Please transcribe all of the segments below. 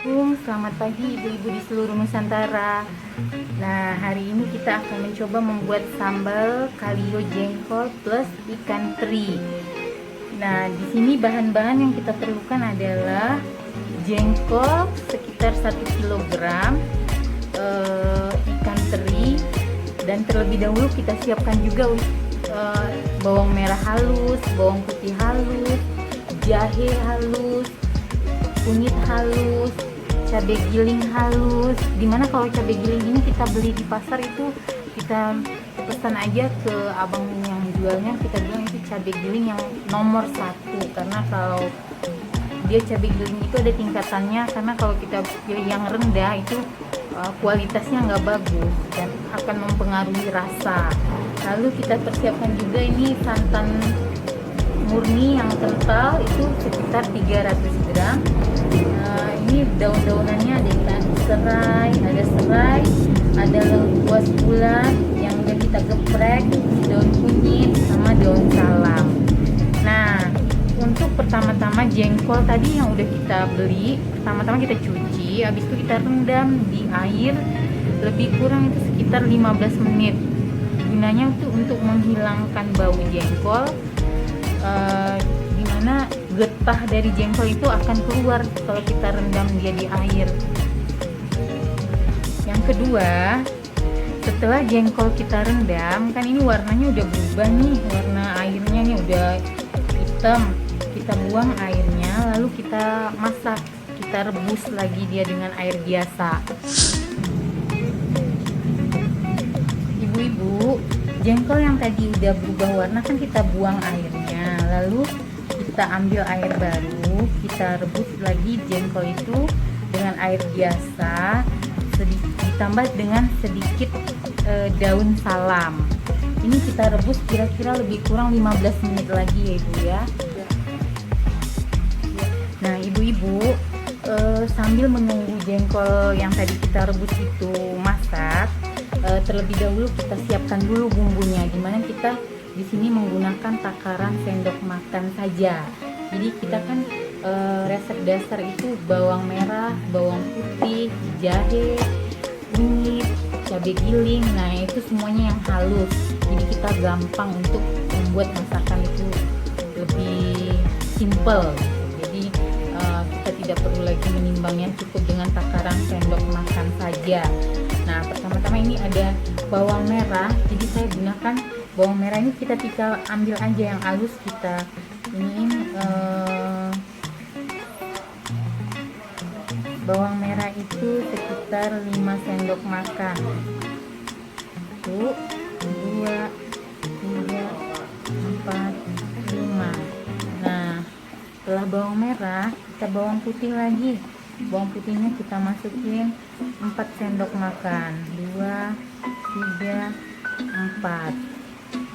Assalamualaikum, selamat pagi ibu-ibu di seluruh Nusantara. Nah, hari ini kita akan mencoba membuat sambal kalio jengkol plus ikan teri. Nah, di sini bahan-bahan yang kita perlukan adalah jengkol sekitar 1 kilogram, ikan teri, dan terlebih dahulu kita siapkan juga bawang merah halus, bawang putih halus, jahe halus, kunyit halus, cabai giling halus. Dimana kalau cabai giling ini kita beli di pasar itu kita pesan aja ke abang yang jualnya, kita bilang itu cabai giling yang nomor 1, karena kalau dia cabai giling itu ada tingkatannya, karena kalau kita pilih yang rendah itu kualitasnya nggak bagus dan akan mempengaruhi rasa. Lalu kita persiapkan juga ini santan murni yang kental itu sekitar 300 gram. Ini daun-daunannya ada serai, ada lengkuas bulat yang udah kita geprek, daun kunyit sama daun salam. Nah, untuk pertama-tama jengkol tadi yang udah kita beli, pertama-tama kita cuci, habis itu kita rendam di air lebih kurang itu sekitar 15 menit. Gunanya itu untuk menghilangkan bau jengkol, dimana getah dari jengkol itu akan keluar kalau kita rendam dia di air. Yang kedua, setelah jengkol kita rendam, kan ini warnanya udah berubah nih, warna airnya nih udah hitam. Kita buang airnya, lalu kita masak, kita rebus lagi dia dengan air biasa. Ibu-ibu, jengkol yang tadi udah berubah warna kan kita buang airnya, lalu kita ambil air baru, kita rebus lagi jengkol itu dengan air biasa, ditambah dengan sedikit daun salam. Ini kita rebus kira-kira lebih kurang 15 menit lagi ya ibu ya. Nah ibu-ibu, sambil menunggu jengkol yang tadi kita rebus itu masak, terlebih dahulu kita siapkan dulu bumbunya, dimana kita di sini menggunakan takaran sendok makan saja. Jadi kita kan resep dasar itu bawang merah, bawang putih, jahe, kunyit, cabai giling. Nah itu semuanya yang halus. Jadi kita gampang untuk membuat masakan itu lebih simple. Jadi kita tidak perlu lagi menimbangnya, cukup dengan takaran sendok makan saja. Nah pertama-tama ini ada bawang merah. Jadi saya gunakan bawang merah ini kita ambil aja yang halus, kita ini bawang merah itu sekitar 5 sendok makan. 1, 2, 3, 4, 5. Nah setelah bawang merah kita bawang putih lagi. Bawang putihnya kita masukin 4 sendok makan. 2, 3, 4.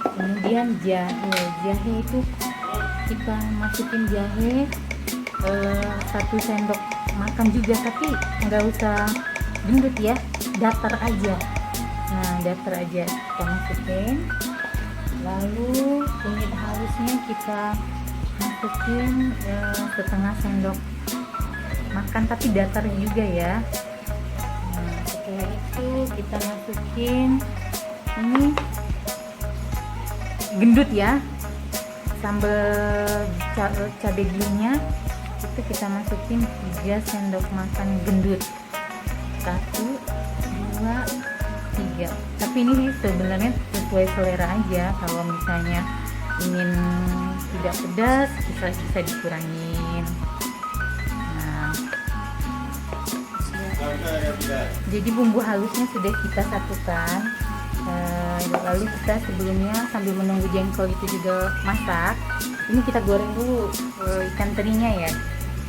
Kemudian jahe itu kita masukin jahe 1 sendok makan juga, tapi nggak usah gendut ya, datar aja. Nah datar aja kita masukin. Lalu kunyit halusnya kita masukin setengah sendok makan, tapi datar juga ya. Nah setelah itu kita masukin ini gendut ya, sambal cabai gilingnya itu kita masukin 3 sendok makan gendut. 1, 2, 3. Tapi ini sebenarnya sesuai selera aja. Kalau misalnya ingin tidak pedas bisa dikurangin. Nah, jadi bumbu halusnya sudah kita satukan. Lalu kita sebelumnya sambil menunggu jengkol itu juga masak, ini kita goreng dulu ikan terinya ya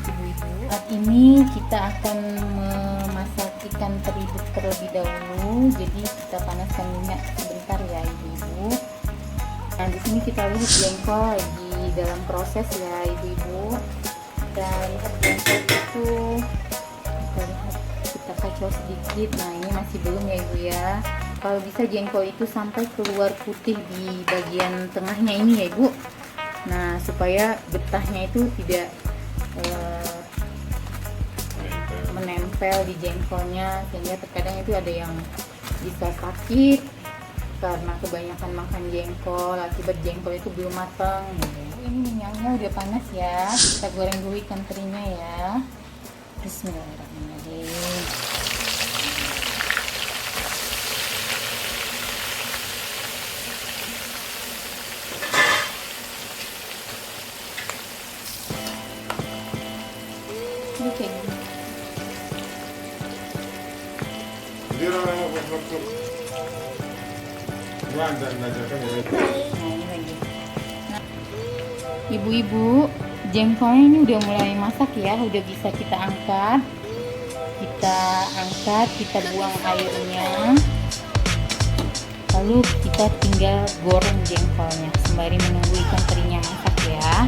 ibu-ibu. Saat ini kita akan memasak ikan teri terlebih dahulu, jadi kita panaskan minyak sebentar ya ibu-ibu. Nah di sini kita lihat jengkol lagi dalam proses ya ibu-ibu. Kita lihat jengkol itu, kita kacau sedikit. Nah ini masih belum ya ibu ya. Kalau bisa jengkol itu sampai keluar putih di bagian tengahnya ini ya ibu. Nah supaya getahnya itu tidak menempel nempel di jengkolnya, sehingga terkadang itu ada yang bisa sakit karena kebanyakan makan jengkol akibat jengkol itu belum matang gitu. Ini minyaknya udah panas ya, kita goreng dulu ikan terinya ya. Bismillahirrahmanirrahim. Ini kayak gini. Nah, ini lagi. Nah, ibu-ibu, jengkolnya ini udah mulai masak ya, udah bisa kita angkat. Kita buang airnya. Lalu kita tinggal goreng jengkolnya sembari menunggu ikan terinya masak ya.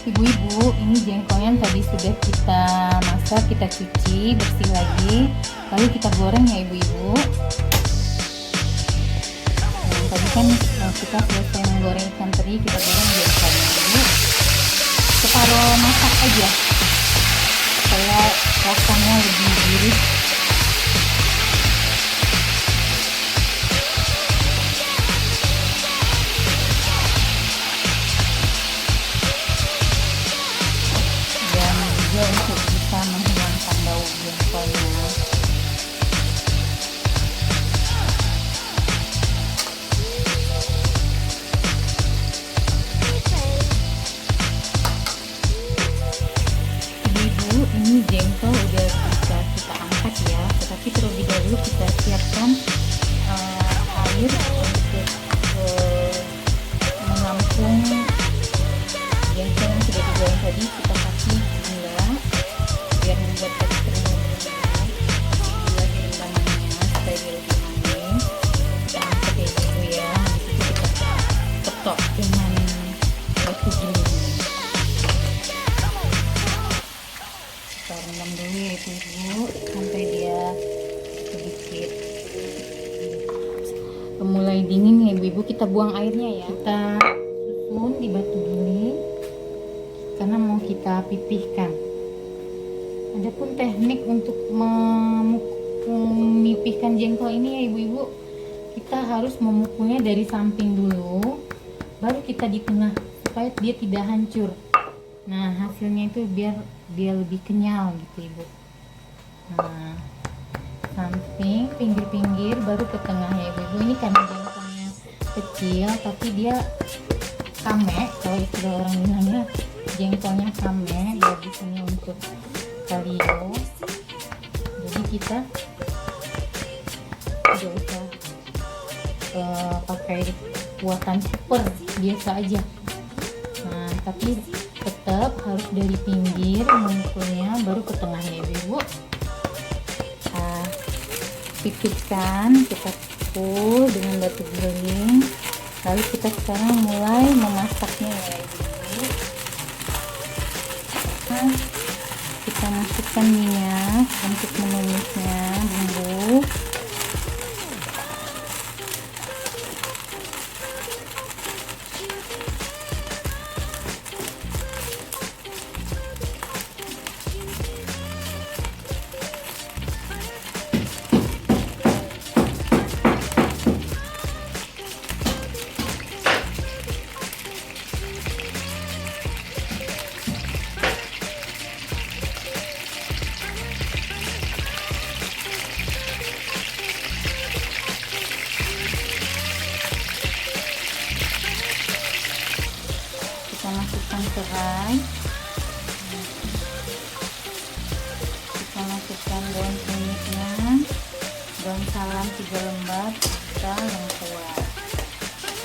Ibu-ibu, ini jengkolnya tadi sudah kita masak, kita cuci bersih lagi, lalu kita goreng ya ibu-ibu. Nah, tadi kan kita selesai menggoreng ikan teri, kita goreng jengkolnya dulu. Separuh masak aja supaya rasanya lebih gurih. Untuk bisa menghilangkan bau jengkolnya. Ibu, ini jengkol udah bisa kita angkat ya, tetapi terlebih dahulu kita siapkan air untuk menampung jengkol yang sudah digoreng tadi. Kita kasih gula biar membuat teksturnya lebih baik. Gula rendamannya supaya dia lebih manis. Kita angkat ya ibu ya. Habis itu kita ketok dengan batu giling. Kita rendam dulu ya ibu sampai dia sedikit mulai dingin ya ibu. Kita buang airnya ya. Kita susun di batu giling karena mau kita pipihkan. Adapun teknik untuk memipihkan jengkol ini ya ibu-ibu, kita harus memukulnya dari samping dulu, baru kita di tengah supaya dia tidak hancur. Nah, hasilnya itu biar dia lebih kenyal gitu ibu. Nah, samping, pinggir-pinggir, baru ke tengah ya ibu-ibu. Ini karena jengkolnya kecil tapi dia kame, kalau istilah orang bilangnya jengkolnya kame, bagusnya untuk kalio. Jadi kita tidak usah pakai kuatan super, biasa aja. Nah, tapi tetap harus dari pinggir memukulnya, baru ke tengahnya ibu. Nah, pipihkan, kita pukul dengan batu giling. Lalu kita sekarang mulai memasaknya ya ibu. Nah, kita masukkan minyak untuk menumisnya bumbu. Masukkan serai, kita masukkan daun kunyitnya, daun salam 3 lembar, kita lengkuas,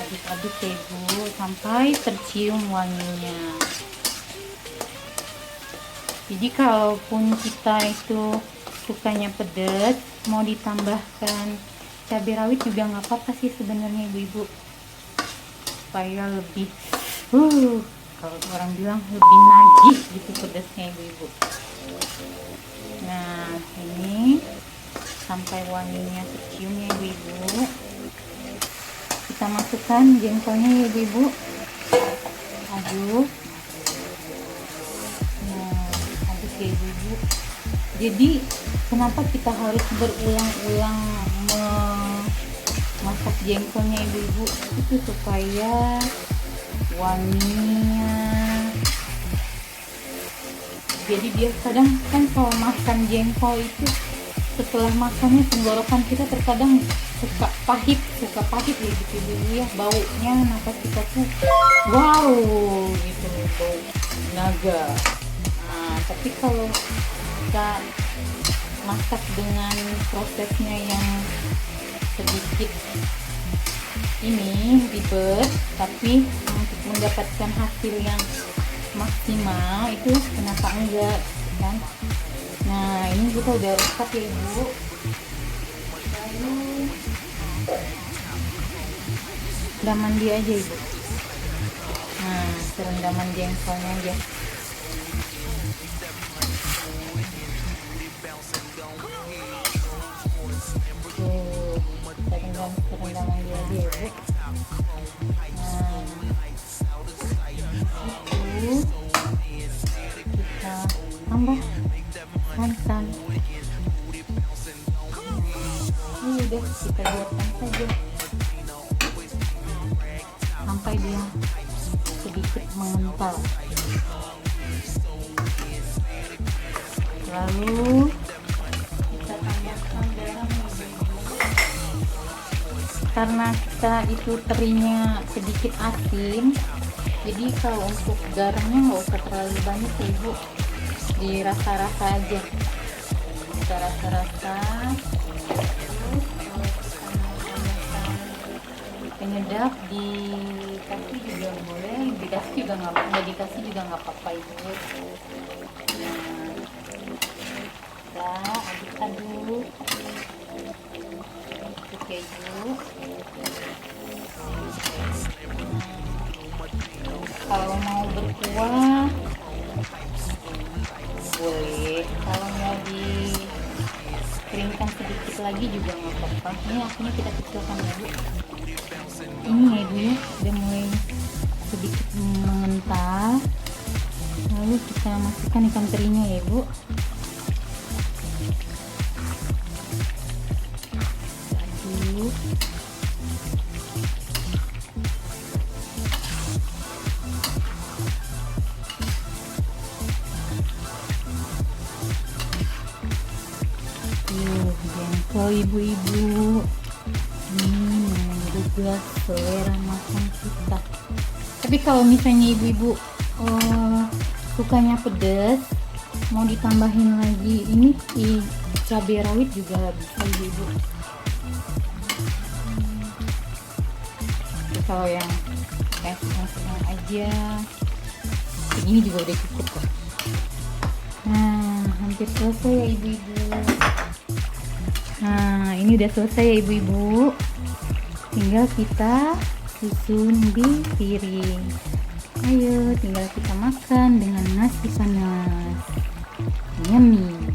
aduk-aduk ya ibu sampai tercium wanginya. Jadi kalaupun kita itu sukanya pedas, mau ditambahkan cabai rawit juga nggak apa-apa sih sebenarnya ibu-ibu, supaya lebih kalau orang bilang lebih nagih gitu pedasnya ibu-ibu. Nah, ini sampai wanginya tercium ya ibu-ibu. Kita masukkan jengkolnya ya ibu-ibu. Aduk ya ibu-ibu. Jadi kenapa kita harus berulang-ulang memasak jengkolnya ibu-ibu, itu supaya wanginya. Jadi dia kadang kan kalau makan jengkol itu setelah makannya tenggorokan kita terkadang suka pahit ya gitu dulu ya, baunya napas kita tuh wow gitu, bau naga. Nah tapi kalau kita masak dengan prosesnya yang sedikit ini ribet, tapi untuk mendapatkan hasil yang maksimal itu kenapa enggak kan. Nah ini kita udah resap ya ibu, lalu rendaman dia aja ibu. Nah serendaman jengkolnya aja. Tuh kita rendam serendaman dia aja ya ibu. Nah itu kita tambah santan. Ini udah kita biarkan saja sampai dia sedikit mengental. Lalu kita tambahkan garam karena kita itu terinya sedikit asin. Jadi kalau untuk garamnya nggak usah terlalu banyak ya ibu, dirasa-rasa aja, kita rasa-rasa. Penyedap dikasih juga boleh, dikasih juga nggak dikasih juga nggak apa-apa ibu. Nah kita aduk-aduk oke ibu. Kalau mau berkuah boleh, kalau mau dikeringkan sedikit lagi juga nggak apa-apa. Ini akhirnya kita kecilkan ya bu. Ini ya ibu ya, udah mulai sedikit mengental. Lalu kita masukkan ikan terinya ya ibu. Aduk. Jengkol ibu-ibu ini menggugah selera makan kita. Tapi kalau misalnya ibu-ibu sukanya pedas, mau ditambahin lagi ini cabai rawit juga bisa ibu-ibu. Kalau yang kayak sedang aja ini juga udah cukup kok. Nah hampir selesai ya ibu-ibu. Nah ini udah selesai ya ibu-ibu, tinggal kita susun di piring. Ayo tinggal kita makan dengan nasi panas, yummy.